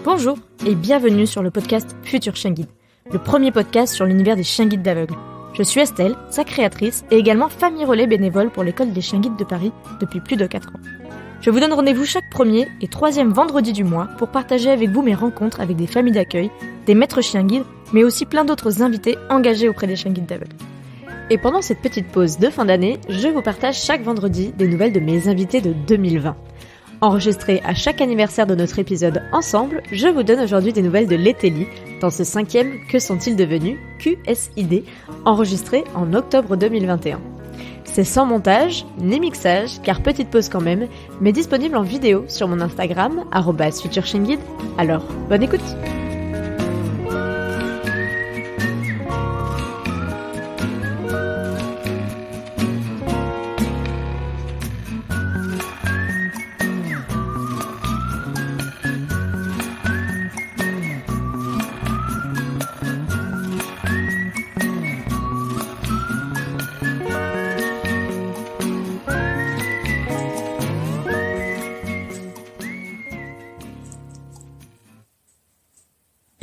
Bonjour et bienvenue sur le podcast Futur Chien Guide, le premier podcast sur l'univers des chiens guides d'aveugles. Je suis Estelle, sa créatrice et également famille relais bénévole pour l'école des chiens guides de Paris depuis plus de 4 ans. Je vous donne rendez-vous chaque premier et troisième vendredi du mois pour partager avec vous mes rencontres avec des familles d'accueil, des maîtres chiens guides, mais aussi plein d'autres invités engagés auprès des chiens guides d'aveugles. Et pendant cette petite pause de fin d'année, je vous partage chaque vendredi des nouvelles de mes invités de 2020. Enregistré à chaque anniversaire de notre épisode ensemble, je vous donne aujourd'hui des nouvelles de l'Etelli dans ce 5e Que sont-ils devenus QSID, enregistré en octobre 2021. C'est sans montage, ni mixage, car petite pause quand même, mais disponible en vidéo sur mon Instagram, @futurchienguide. Alors, bonne écoute!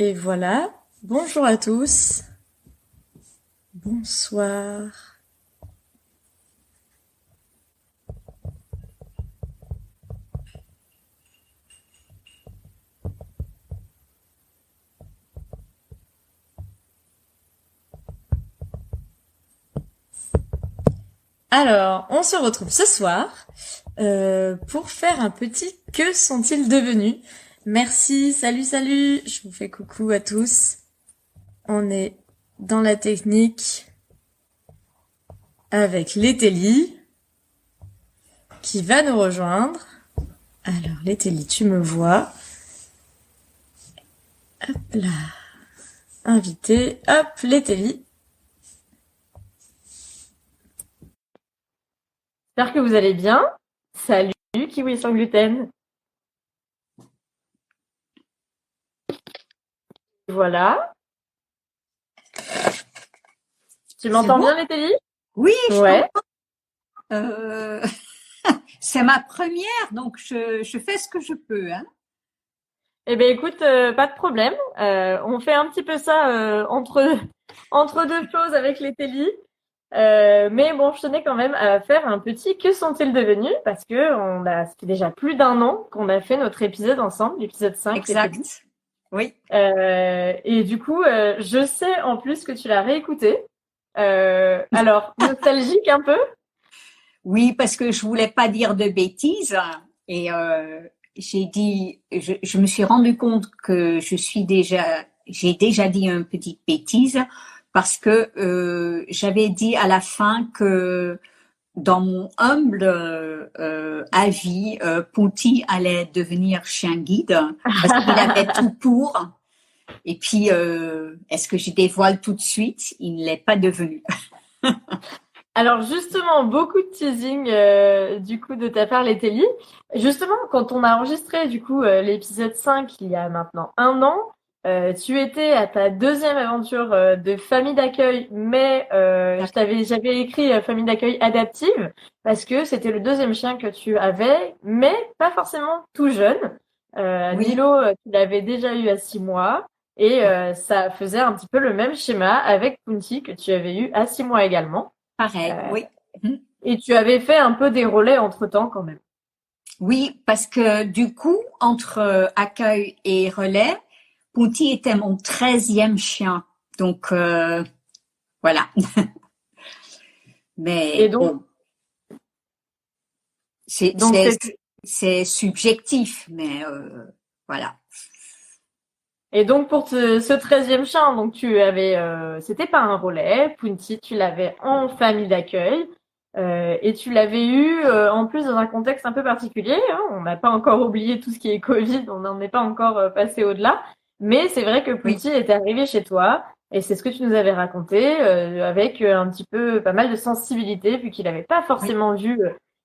Et voilà, bonjour à tous, bonsoir. Alors, on se retrouve ce soir pour faire un petit « Que sont-ils devenus ?» Merci, salut, je vous fais coucou à tous. On est dans la technique avec l'Etelli qui va nous rejoindre. Alors l'Etelli, tu me vois. Hop là. Invité, hop, l'Etelli. J'espère que vous allez bien. Salut, Kiwi sans gluten. Voilà. Tu m'entends bien, l'Etelli ? Oui, ouais. C'est ma première, donc je fais ce que je peux. Hein. Eh bien, écoute, pas de problème. On fait un petit peu ça entre deux choses avec l'Etelli. Mais bon, je tenais quand même à faire un petit « Que sont-ils devenus ?» parce que ça fait déjà plus d'1 an qu'on a fait notre épisode ensemble, l'épisode 5. Exact. Oui. Et du coup, je sais en plus que tu l'as réécouté. Alors, nostalgique un peu? Oui, parce que je voulais pas dire de bêtises et j'ai dit, je me suis rendu compte que j'ai déjà dit une petite bêtise parce que j'avais dit à la fin que dans mon humble avis, Ponty allait devenir chien guide parce qu'il avait tout pour. Et puis, est-ce que je dévoile tout de suite? Il ne l'est pas devenu. Alors justement, beaucoup de teasing du coup de ta part, l'Etelli. Justement, quand on a enregistré du coup l'épisode 5 il y a maintenant 1 an, tu étais à ta 2e aventure de famille d'accueil, mais j'avais écrit famille d'accueil adaptive parce que c'était le 2e chien que tu avais, mais pas forcément tout jeune. Oui. Nilo, tu l'avais déjà eu à 6 mois. Et ça faisait un petit peu le même schéma avec Punti que tu avais eu à 6 mois également. Pareil, oui. Et tu avais fait un peu des relais entre-temps quand même. Oui, parce que du coup, entre accueil et relais, Punti était mon 13e chien. Donc, voilà. Mais et donc, bon, c'est subjectif, mais voilà. Et donc pour ce 13e chien, donc tu avais, c'était pas un relais, Punti, tu l'avais en famille d'accueil et tu l'avais eu en plus dans un contexte un peu particulier. Hein, on n'a pas encore oublié tout ce qui est Covid, on n'en est pas encore passé au-delà. Mais c'est vrai que Punti est arrivé chez toi et c'est ce que tu nous avais raconté avec un petit peu pas mal de sensibilité vu qu'il n'avait pas forcément vu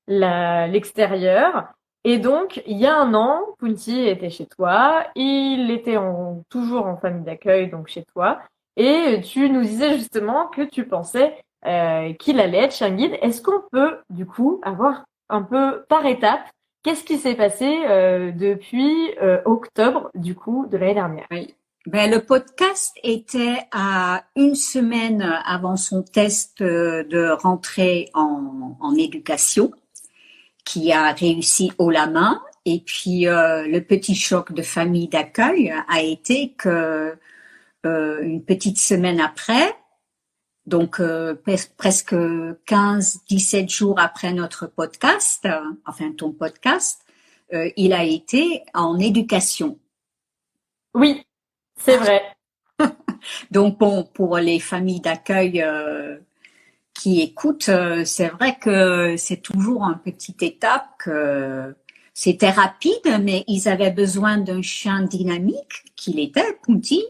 l'extérieur. Et donc, il y a 1 an, Punti était chez toi, il était toujours en famille d'accueil, donc chez toi, et tu nous disais justement que tu pensais qu'il allait être chien guide. Est-ce qu'on peut, du coup, avoir un peu par étapes Qu'est-ce qui s'est passé depuis octobre, du coup, de l'année dernière? Oui. Ben, le podcast était à une semaine avant son test de rentrée en éducation, qui a réussi haut la main. Et puis, le petit choc de famille d'accueil a été que une petite semaine après, donc presque 15-17 jours après notre podcast, enfin ton podcast, il a été en éducation. Oui, c'est vrai. Donc bon, pour les familles d'accueil qui écoutent, c'est vrai que c'est toujours une petite étape, que c'était rapide, mais ils avaient besoin d'un chien dynamique, qu'il était, Punti,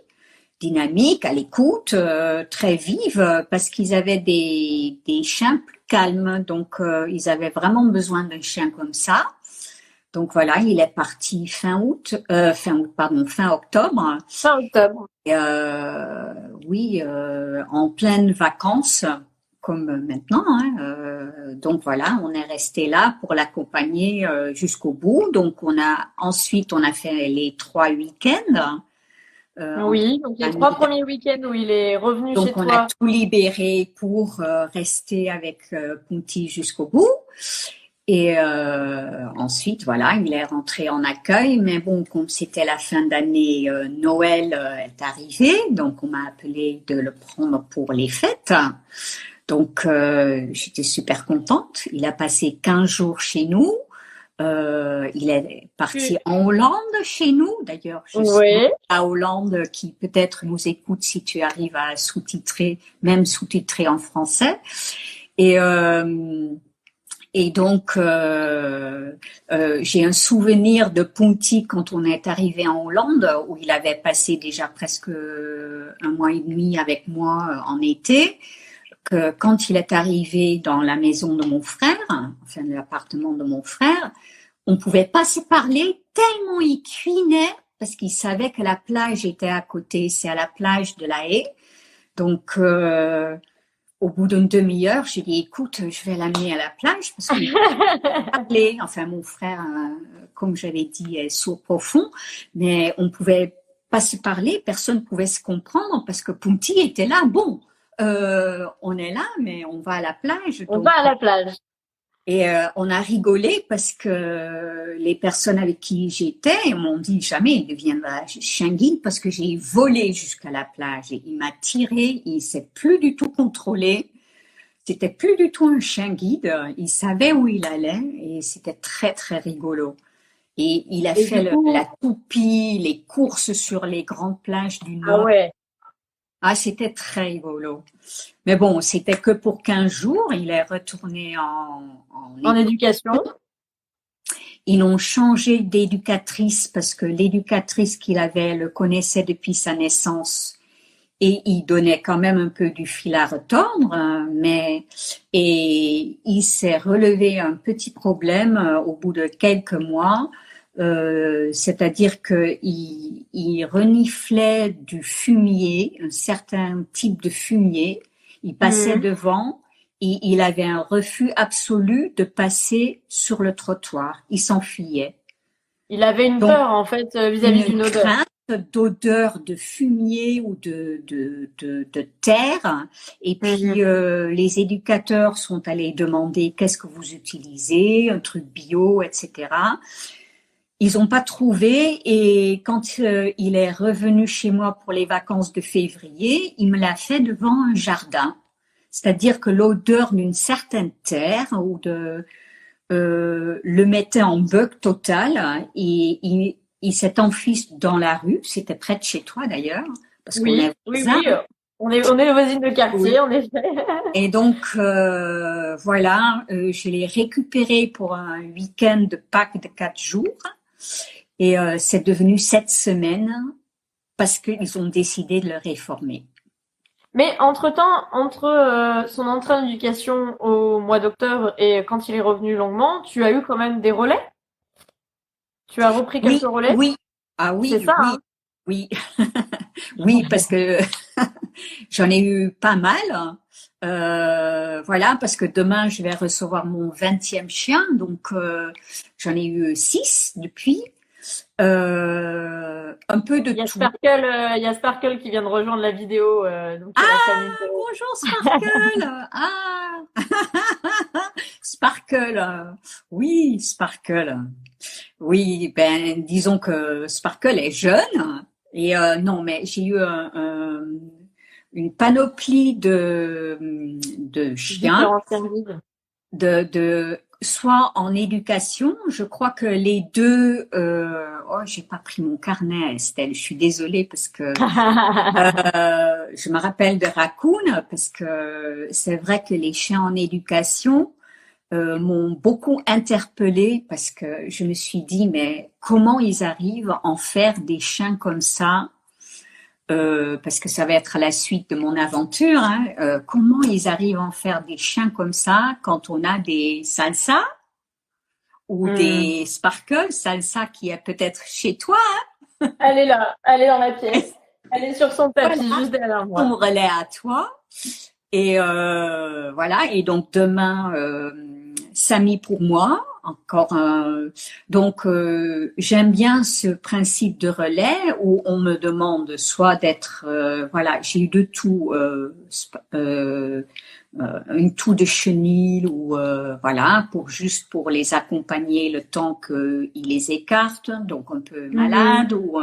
dynamique, à l'écoute, très vive, parce qu'ils avaient des chiens plus calmes, donc ils avaient vraiment besoin d'un chien comme ça. Donc voilà, il est parti fin octobre. Fin octobre. Et, oui, en pleines vacances, comme maintenant. Hein, donc voilà, on est resté là pour l'accompagner jusqu'au bout. Donc ensuite on a fait les 3 week-ends. Oui, donc les 3 premiers week-ends où il est revenu Donc chez on toi. a tout libéré pour rester avec Punti jusqu'au bout. Et ensuite, voilà, il est rentré en accueil. Mais bon, comme c'était la fin d'année, Noël est arrivé, donc on m'a appelé de le prendre pour les fêtes. Donc j'étais super contente. Il a passé 15 jours chez nous. Il est parti en Hollande chez nous. D'ailleurs, je sais à Hollande qui peut-être nous écoute si tu arrives à sous-titrer, même sous-titrer en français. Et donc, j'ai un souvenir de Punti quand on est arrivé en Hollande, où il avait passé déjà presque 1 mois et demi avec moi en été, que quand il est arrivé dans la maison de mon frère, enfin l'appartement de mon frère, on pouvait pas se parler tellement il cuinait, parce qu'il savait que la plage était à côté, c'est à la plage de la Haye. Donc, au bout d'une demi-heure, j'ai dit, écoute, je vais l'amener à la plage parce que parler. Enfin, mon frère, comme j'avais dit, est sourd profond, mais on pouvait pas se parler, personne pouvait se comprendre parce que Punti était là. Bon, on est là, mais on va à la plage. On va à la plage. Et on a rigolé parce que les personnes avec qui j'étais m'ont dit jamais il deviendra chien guide parce que j'ai volé jusqu'à la plage et il m'a tiré, il s'est plus du tout contrôlé, c'était plus du tout un chien guide, il savait où il allait et c'était très très rigolo. Et il a fait la toupie, les courses sur les grandes plages du Nord. Ah ouais. Ah, c'était très rigolo. Mais bon, c'était que pour 15 jours. Il est retourné en éducation. Ils ont changé d'éducatrice parce que l'éducatrice qu'il avait le connaissait depuis sa naissance et il donnait quand même un peu du fil à retordre. Et il s'est relevé un petit problème au bout de quelques mois. C'est-à-dire que il reniflait du fumier, un certain type de fumier. Il passait devant et il avait un refus absolu de passer sur le trottoir. Il s'enfuyait. Il avait une peur en fait vis-à-vis d'une odeur. Crainte d'odeur de fumier ou de terre. Et puis les éducateurs sont allés demander qu'est-ce que vous utilisez, un truc bio, etc. Ils n'ont pas trouvé et quand il est revenu chez moi pour les vacances de février, il me l'a fait devant un jardin. C'est-à-dire que l'odeur d'une certaine terre ou le mettait en bug total et il s'est enfui dans la rue. C'était près de chez toi d'ailleurs. Parce qu'on est voisins. On est voisines de quartier, en effet. Et donc, voilà, je l'ai récupéré pour un week-end de Pâques de 4 jours. Et c'est devenu 7 semaines parce qu'ils ont décidé de le réformer. Mais entre-temps, entre son entrée en éducation au mois d'octobre et quand il est revenu longuement, tu as eu quand même des relais? Tu as repris quelques relais? Oui. Ah oui, c'est ça, oui. Hein. Oui. Oui, parce que j'en ai eu pas mal. Voilà, parce que demain, je vais recevoir mon 20e chien, donc j'en ai eu 6 depuis. Un peu de tout. Il y a Sparkle qui vient de rejoindre la vidéo, donc la famille. Bonjour Sparkle. Sparkle. Oui, Sparkle. Oui, ben disons que Sparkle est jeune et non, mais j'ai eu une panoplie de chiens, de soit en éducation. Je crois que les deux. Oh, j'ai pas pris mon carnet, Estelle. Je suis désolée parce que je me rappelle de Raccoon parce que c'est vrai que les chiens en éducation m'ont beaucoup interpellée parce que je me suis dit mais comment ils arrivent à en faire des chiens comme ça parce que ça va être la suite de mon aventure. Hein, comment ils arrivent à en faire des chiens comme ça quand on a des Salsa ou des Sparkle, Salsa qui est peut-être chez toi. Hein. Elle est là, elle est dans la pièce, elle est sur son tapis juste derrière moi. Ton relais à toi. Et voilà. Et donc demain, Samy pour moi. Encore donc j'aime bien ce principe de relais où on me demande soit d'être voilà, j'ai eu de tout une toux de chenille ou voilà pour les accompagner le temps qu'ils les écartent, donc un peu malade ou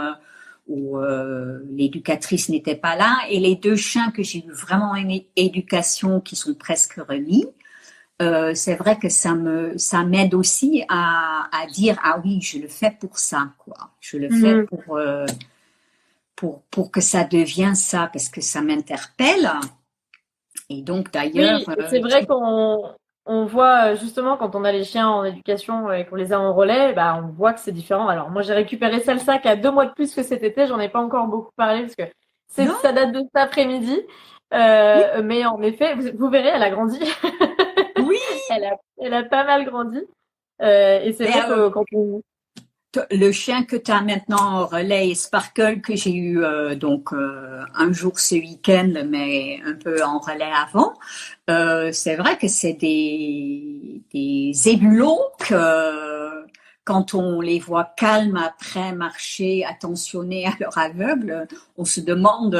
l'éducatrice n'était pas là, et les 2 chiens que j'ai eu vraiment en éducation qui sont presque remis. C'est vrai que ça m'aide aussi à dire ah oui, je le fais pour ça, quoi. Je le fais pour que ça devienne ça, parce que ça m'interpelle. Et donc d'ailleurs, oui, c'est vrai qu'on voit justement quand on a les chiens en éducation et qu'on les a en relais, bah on voit que c'est différent. Alors moi j'ai récupéré Salsa qui a 2 mois de plus que cet été, j'en ai pas encore beaucoup parlé parce que ça date de cet après-midi. Mais en effet, vous verrez, elle a grandi. Oui. Elle a pas mal grandi. Et c'est vrai que quand on... Le chien que tu as maintenant en relais, Sparkle, que j'ai eu donc un jour ce week-end, mais un peu en relais avant, c'est vrai que c'est des ébulons que quand on les voit calmes après marcher, attentionnés à leur aveugle, on se demande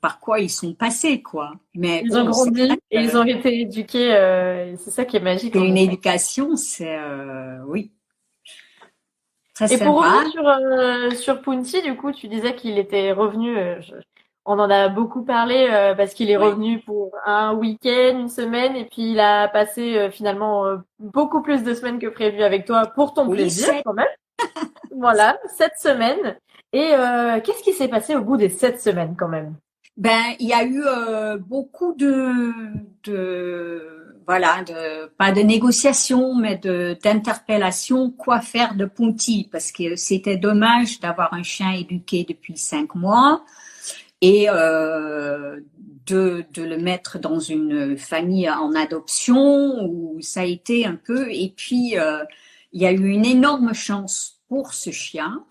par quoi ils sont passés, quoi. Mais ils ont grandi et ils ont été éduqués. C'est ça qui est magique. C'est une éducation, c'est oui. Très et sympa. pour revenir sur Punti, du coup, tu disais qu'il était revenu. On en a beaucoup parlé parce qu'il est revenu pour un week-end, une semaine, et puis il a passé finalement beaucoup plus de semaines que prévu avec toi pour ton plaisir quand même. Voilà, 7 semaines. Et qu'est-ce qui s'est passé au bout des 7 semaines quand même? Ben, il y a eu beaucoup voilà, pas de négociations, mais d'interpellations, quoi faire de Punti, parce que c'était dommage d'avoir un chien éduqué depuis 5 mois et de le mettre dans une famille en adoption où ça a été un peu, et puis il y a eu une énorme chance pour ce chien.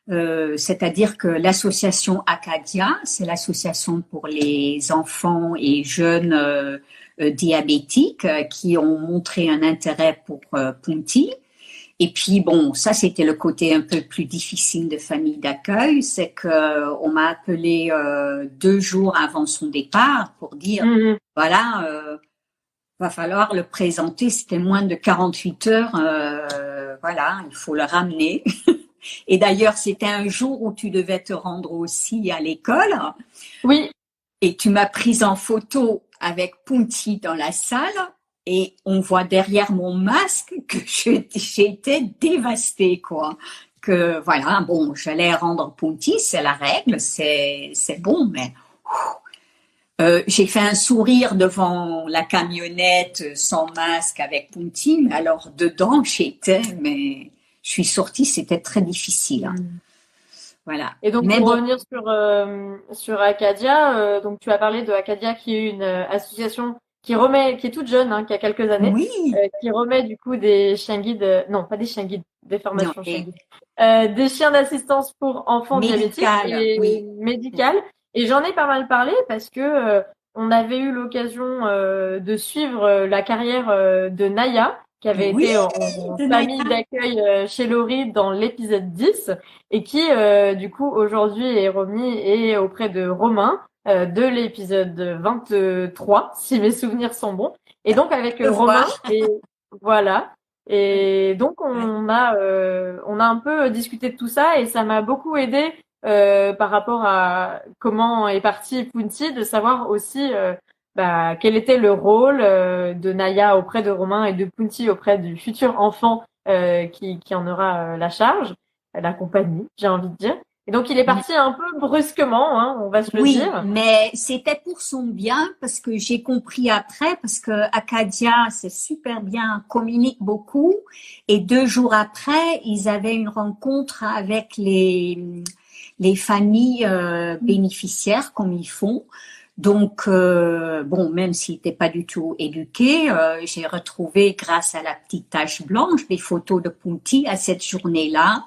C'est-à-dire que l'association Acadia, c'est l'association pour les enfants et jeunes diabétiques qui ont montré un intérêt pour Punti. Et puis bon, ça c'était le côté un peu plus difficile de famille d'accueil, c'est que on m'a appelé 2 jours avant son départ pour dire voilà, va falloir le présenter. C'était moins de 48 heures, voilà, il faut le ramener. Et d'ailleurs, c'était un jour où tu devais te rendre aussi à l'école. Oui. Et tu m'as prise en photo avec Punti dans la salle. Et on voit derrière mon masque que j'étais dévastée, quoi. Que voilà, bon, j'allais rendre Punti, c'est la règle, c'est bon, mais j'ai fait un sourire devant la camionnette sans masque avec Punti, mais alors dedans, j'étais, mais je suis sortie, c'était très difficile. Hein. Voilà. Et donc, pour revenir sur Acadia, donc tu as parlé de Acadia qui est une association qui est toute jeune, hein, qui a quelques années, qui remet du coup des chiens guides, non, pas des chiens guides, des formations chiens guides, des chiens d'assistance pour enfants diabétiques et médicales. Et j'en ai pas mal parlé parce que on avait eu l'occasion de suivre la carrière de Naya, qui avait Oui, été en de famille Naya. d'accueil chez Laurie dans l'épisode 10 et qui, du coup, aujourd'hui est remis et auprès de Romain de l'épisode 23, si mes souvenirs sont bons. Et donc avec De Romain, voir. et voilà. Et donc on a un peu discuté de tout ça et ça m'a beaucoup aidé par rapport à comment est parti Punti, de savoir aussi quel était le rôle de Naya auprès de Romain et de Punti auprès du futur enfant qui en aura la charge, la compagnie, j'ai envie de dire. Et donc il est parti un peu brusquement, hein, on va se le Oui, dire. mais c'était pour son bien parce que j'ai compris après, parce que Acadia, c'est super bien, communique beaucoup. Et 2 jours après, ils avaient une rencontre avec les familles bénéficiaires, comme ils font. Donc, bon, même s'il n'était pas du tout éduqué, j'ai retrouvé, grâce à la petite tache blanche, des photos de Punti à cette journée-là.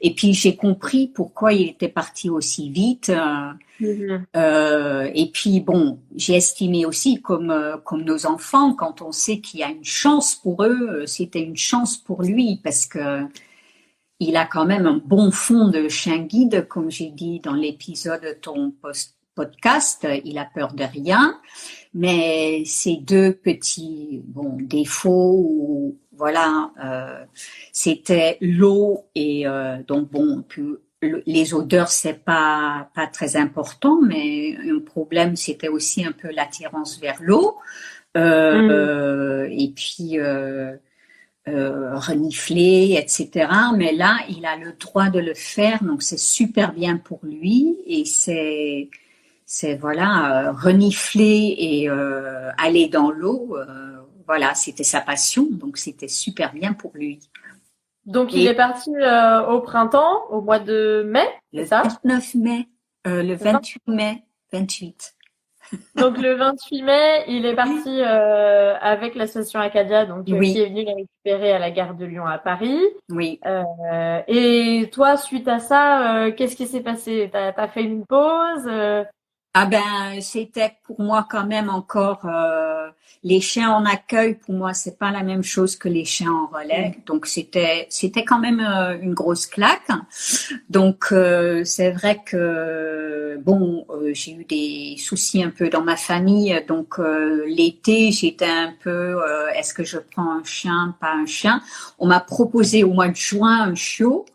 Et puis, j'ai compris pourquoi il était parti aussi vite. Mhm. Et puis bon, j'ai estimé aussi comme nos enfants, quand on sait qu'il y a une chance pour eux, c'était une chance pour lui parce que il a quand même un bon fond de chien guide, comme j'ai dit dans l'épisode de ton podcast. Il a peur de rien, mais ces deux petits défauts, voilà, c'était l'eau et donc bon, les odeurs, c'est pas très important, mais un problème, c'était aussi un peu l'attirance vers l'eau. Mhm. Et puis renifler, etc. Mais là, il a le droit de le faire, donc c'est super bien pour lui. Et c'est voilà, renifler et aller dans l'eau. Voilà, c'était sa passion, donc c'était super bien pour lui. Donc il est Et parti au printemps, au mois de mai, c'est le ça? 29 mai, le 28 mai, 28. Donc le 28 mai, il est parti avec l'association Acadia, donc qui Oui, est venu les récupérer à la gare de Lyon à Paris. oui. Et toi, suite à ça, qu'est-ce qui s'est passé? T'as fait une pause? Ah ben, c'était pour moi quand même encore les chiens en accueil. Pour moi, c'est pas la même chose que les chiens en relais. Donc c'était quand même une grosse claque. Donc c'est vrai que bon, j'ai eu des soucis un peu dans ma famille. Donc l'été, j'étais un peu est-ce que je prends un chien, pas un chien. On m'a proposé au mois de juin un chiot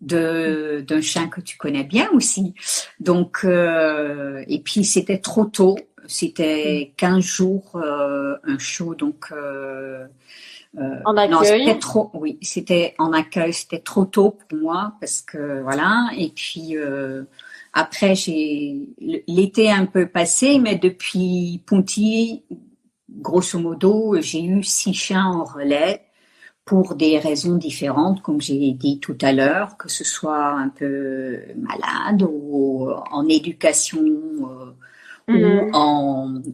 d'un chien que tu connais bien aussi. Donc, et puis c'était trop tôt. C'était 15 jours, un show. Donc, En non, accueil. c'était trop, oui, c'était en accueil. C'était trop tôt pour moi parce que voilà. Et puis, après, l'été un peu passé, mais depuis Ponty, grosso modo, j'ai eu 6 chiens en relais pour des raisons différentes, comme j'ai dit tout à l'heure, que ce soit un peu malade ou en éducation Mhm.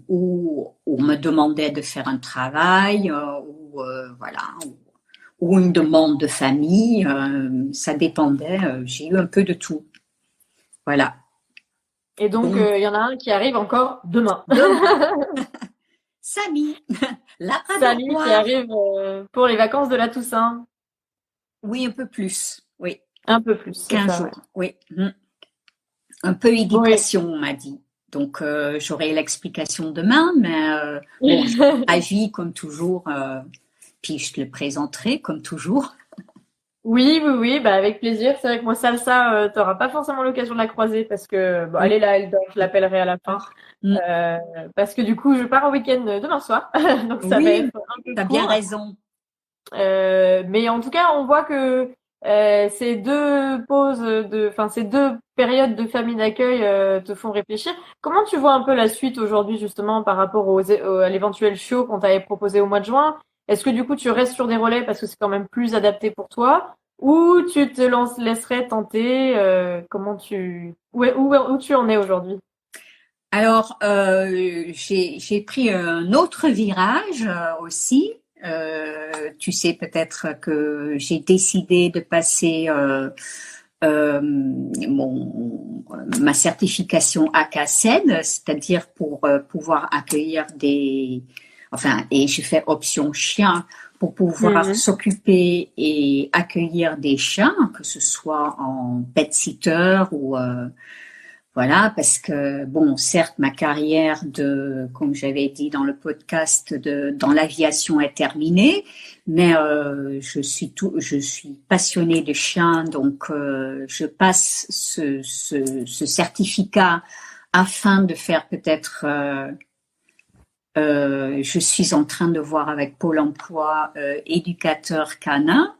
ou on me demandait de faire un travail voilà ou une demande de famille, ça dépendait. J'ai eu un peu de tout. Voilà. Et donc Donc il y en a un qui arrive encore demain. demain, Samy, Samy qui Labrador. arrive pour les vacances de la Toussaint. Oui, un peu plus. Oui, Un peu plus, c'est 15 ça, ouais. jours. Oui. Un peu Oui. éducation, on m'a dit. Donc, j'aurai l'explication demain, mais bon, je suis ravie comme toujours, puis je te le présenterai comme toujours. Oui, oui, oui, bah avec plaisir. C'est vrai que moi, Salsa, t'auras pas forcément l'occasion de la croiser parce que bon, elle Mm. est là, elle dort, je l'appellerai à la fin. Mm. Euh, Parce que du coup, je pars en week-end demain soir, donc ça va Oui, être un peu tu as bien court. raison. Mais en tout cas, on voit que ces deux pauses enfin ces deux périodes de famille d'accueil te font réfléchir. Comment tu vois un peu la suite aujourd'hui justement par rapport à l'éventuel show qu'on t'avait proposé au mois de juin? Est-ce que du coup tu restes sur des relais parce que c'est quand même plus adapté pour toi, ou tu te laisserais tenter? Où tu en es aujourd'hui? Alors, j'ai pris un autre virage aussi. Tu sais peut-être que j'ai décidé de passer ma certification ACACED, c'est-à-dire pour pouvoir accueillir et je fais option chien pour pouvoir s'occuper et accueillir des chiens, que ce soit en pet sitter ou voilà, parce que certes, ma carrière comme j'avais dit dans le podcast, dans l'aviation est terminée, mais je suis passionnée de chiens, donc je passe ce certificat afin de faire peut-être. Je suis en train de voir avec Pôle Emploi éducateur canin.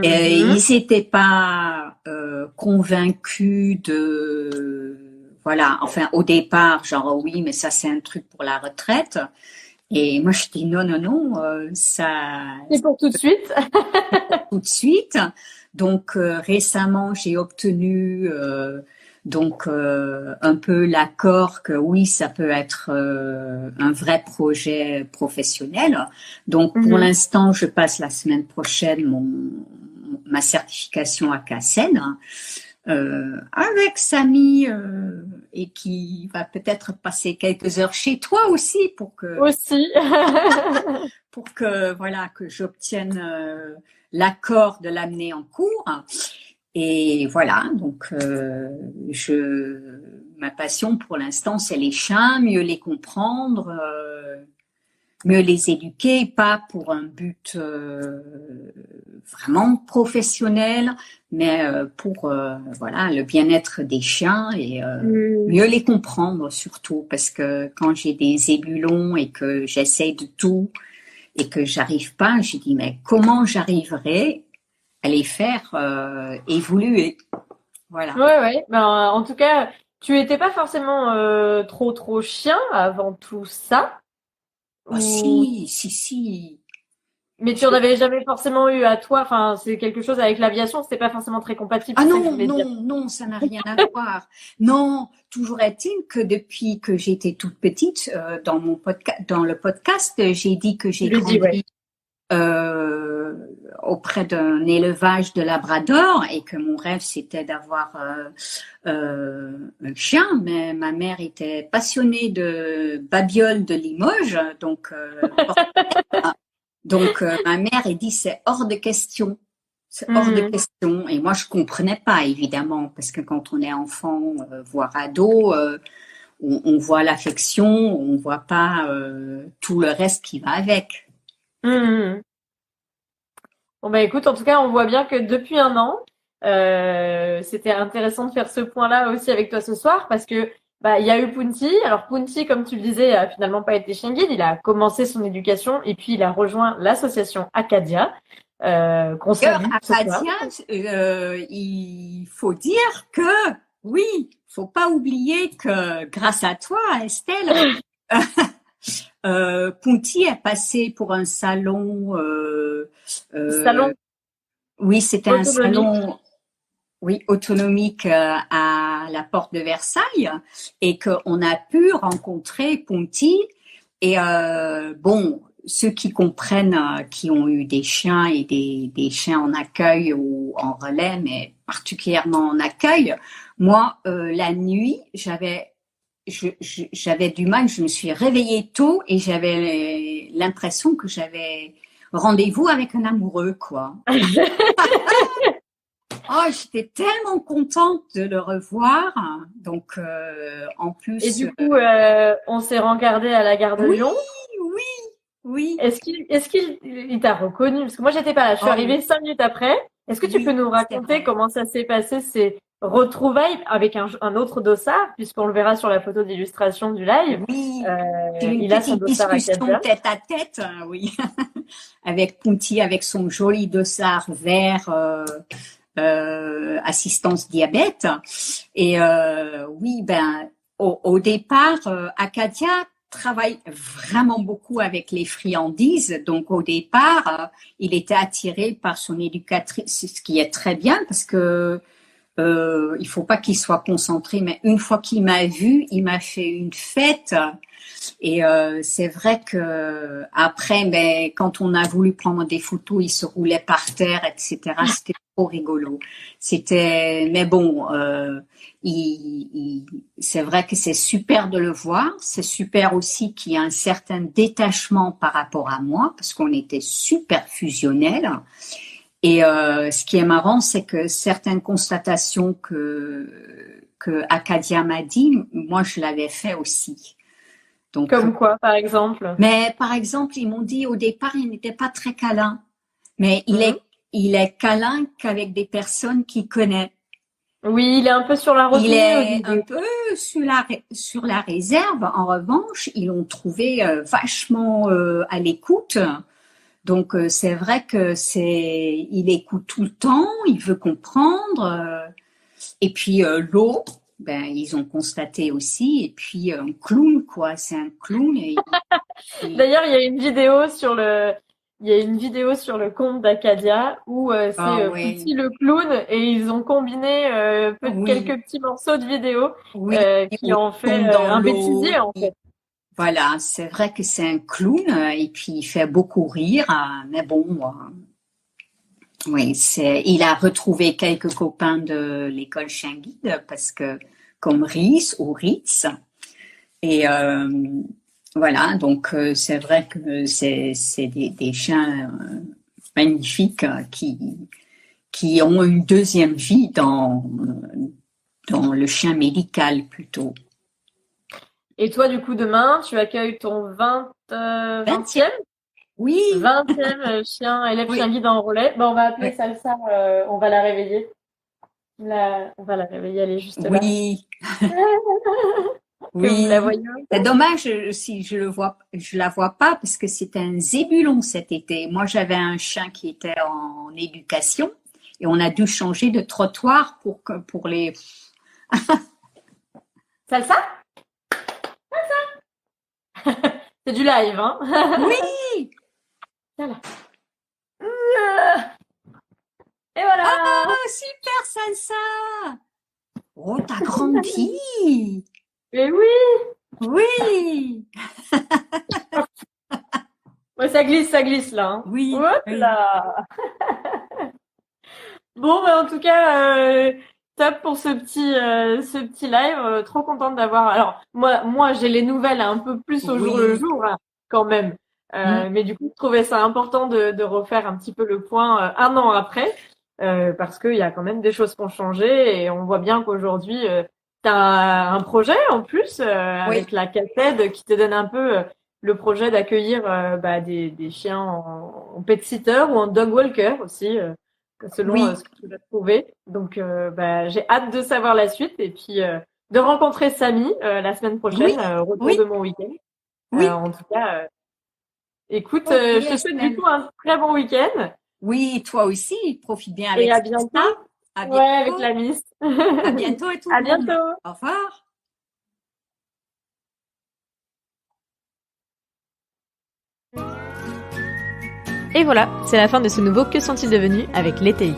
Et ils n'étaient pas convaincus au départ, genre oui, mais ça c'est un truc pour la retraite. Et moi je dis non, ça. C'est pour tout de suite. Tout de suite. Donc récemment j'ai obtenu un peu l'accord que oui, ça peut être un vrai projet professionnel. Donc pour l'instant, je passe la semaine prochaine ma certification à CACEN avec Samy et qui va peut-être passer quelques heures chez toi aussi pour que que j'obtienne l'accord de l'amener en cours. Et voilà, donc ma passion pour l'instant, c'est les chiens, mieux les comprendre, mieux les éduquer, pas pour un but vraiment professionnel, mais pour le bien-être des chiens et mieux les comprendre surtout, parce que quand j'ai des ébulons et que j'essaie de tout et que j'arrive pas, je dis mais comment j'arriverai à les faire évoluer. Voilà. Ouais. Ben, en tout cas, tu étais pas forcément trop chien avant tout ça. Oh, si. Mais tu en avais jamais forcément eu à toi. Enfin, c'est quelque chose avec l'aviation, c'était pas forcément très compatible. Ah non, ça n'a rien à voir. Non, toujours est-il que depuis que j'étais toute petite, dans le podcast, j'ai dit que j'ai grandi auprès d'un élevage de labrador et que mon rêve c'était d'avoir un chien, mais ma mère était passionnée de babioles de Limoges, donc ma mère a dit c'est hors de question. C'est hors de question. Et moi, je comprenais pas, évidemment, parce que quand on est enfant, voire ado, on voit l'affection, on voit pas tout le reste qui va avec. Bon bah écoute, en tout cas, on voit bien que depuis un an, c'était intéressant de faire ce point-là aussi avec toi ce soir, parce que il y a eu Punti. Alors Punti, comme tu le disais, a finalement pas été chien guide. Il a commencé son éducation et puis il a rejoint l'association Acadia. Qu'on salue Acadia, il faut dire que oui, faut pas oublier que grâce à toi, Estelle, Punti est passé pour un salon. Salon. Oui, c'était un salon. Oui, autonomique à la porte de Versailles, et qu'on a pu rencontrer Punti. Et ceux qui comprennent, qui ont eu des chiens et des chiens en accueil ou en relais, mais particulièrement en accueil, moi, la nuit, j'avais du mal. Je me suis réveillée tôt et j'avais l'impression que j'avais rendez-vous avec un amoureux, quoi. Oh, j'étais tellement contente de le revoir. Donc, en plus. Et du coup, on s'est regardé à la gare de Lyon. Oui. Est-ce qu'il t'a reconnu? Parce que moi, j'étais pas là. Je suis arrivée 5 minutes après. Est-ce que tu peux nous raconter comment ça s'est passé, ces retrouvailles avec un autre dossard, puisqu'on le verra sur la photo d'illustration du live. Oui. Il a son dossard Acadia. Tête à tête, oui. Avec Punti, avec son joli dossard vert. Assistance diabète. Et oui, au départ, Acadia travaille vraiment beaucoup avec les friandises. Donc au départ, il était attiré par son éducatrice, ce qui est très bien parce que il faut pas qu'il soit concentré, mais une fois qu'il m'a vu, il m'a fait une fête. Et c'est vrai que après, ben, quand on a voulu prendre des photos, il se roulait par terre, etc. C'était trop rigolo. Mais bon, c'est vrai que c'est super de le voir. C'est super aussi qu'il y a un certain détachement par rapport à moi, parce qu'on était super fusionnels. Et ce qui est marrant, c'est que certaines constatations que Acadia m'a dit, moi je l'avais fait aussi. Donc, comme quoi, par exemple? Mais par exemple, ils m'ont dit au départ, il n'était pas très câlin, mais il est câlin qu'avec des personnes qu'il connaît. Oui, il est un peu sur la retenue. Il est un peu sur la réserve. En revanche, ils l'ont trouvé vachement à l'écoute. Donc c'est vrai que il écoute tout le temps, il veut comprendre. Et puis l'eau, ben ils ont constaté aussi. Et puis un clown quoi, c'est un clown. D'ailleurs, il y a une vidéo sur le compte d'Acadia où c'est Pouty le clown et ils ont combiné quelques petits morceaux de vidéo qui en fait un bêtisier en fait. Voilà, c'est vrai que c'est un clown et puis il fait beaucoup rire, mais bon, oui, il a retrouvé quelques copains de l'école Chien Guide parce que comme Rhys ou Ritz et voilà, donc c'est vrai que c'est des chiens magnifiques qui ont une deuxième vie dans le chien médical plutôt. Et toi, du coup, demain, tu accueilles ton 20e? Oui. 20e chien, élève chien guide en relais. Bon, on va appeler Salsa, on va la réveiller. On va la réveiller, elle est juste là. Oui. Oui. Vous la voyez. C'est dommage si je la vois pas parce que c'est un zébulon cet été. Moi, j'avais un chien qui était en éducation et on a dû changer de trottoir pour les. Salsa? C'est du live, hein? Oui! Voilà. Et voilà! Ah, super, Salsa! Oh, t'as grandi! Mais oui! Oui! Ouais, ça glisse là. Hein. Oui. Hop là! Bon, bah, en tout cas, top pour ce petit live. Trop contente d'avoir. Alors, moi, j'ai les nouvelles un peu plus au jour le jour, hein, quand même. Mais du coup, je trouvais ça important de refaire un petit peu le point un an après, parce qu'il y a quand même des choses qui ont changé et on voit bien qu'aujourd'hui, t'as un projet en plus avec la CACED qui te donne un peu le projet d'accueillir des chiens en pet sitter ou en dog walker aussi. Selon ce que tu vas trouver. Donc, j'ai hâte de savoir la suite et puis de rencontrer Samy la semaine prochaine, retour de mon week-end. En tout cas, écoute, je te souhaite du coup un très bon week-end. Oui, toi aussi, profite bien avec et à bientôt. Avec la Miss. À bientôt et tout le monde. À bientôt. Au revoir. Et voilà, c'est la fin de ce nouveau Que sont-ils devenus avec Leteli.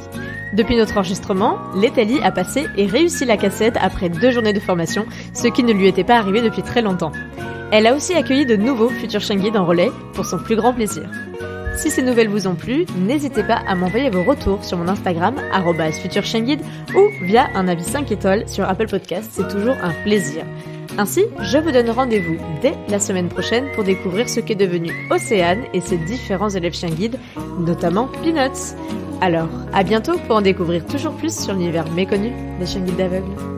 Depuis notre enregistrement, Leteli a passé et réussi la CACED après 2 journées de formation, ce qui ne lui était pas arrivé depuis très longtemps. Elle a aussi accueilli de nouveaux futurs chiens guides en relais pour son plus grand plaisir. Si ces nouvelles vous ont plu, n'hésitez pas à m'envoyer vos retours sur mon Instagram @futurchienguide ou via un avis 5 étoiles sur Apple Podcast, c'est toujours un plaisir. Ainsi, je vous donne rendez-vous dès la semaine prochaine pour découvrir ce qu'est devenu Océane et ses différents élèves chiens guides, notamment Peanuts. Alors, à bientôt pour en découvrir toujours plus sur l'univers méconnu des chiens guides d'aveugles.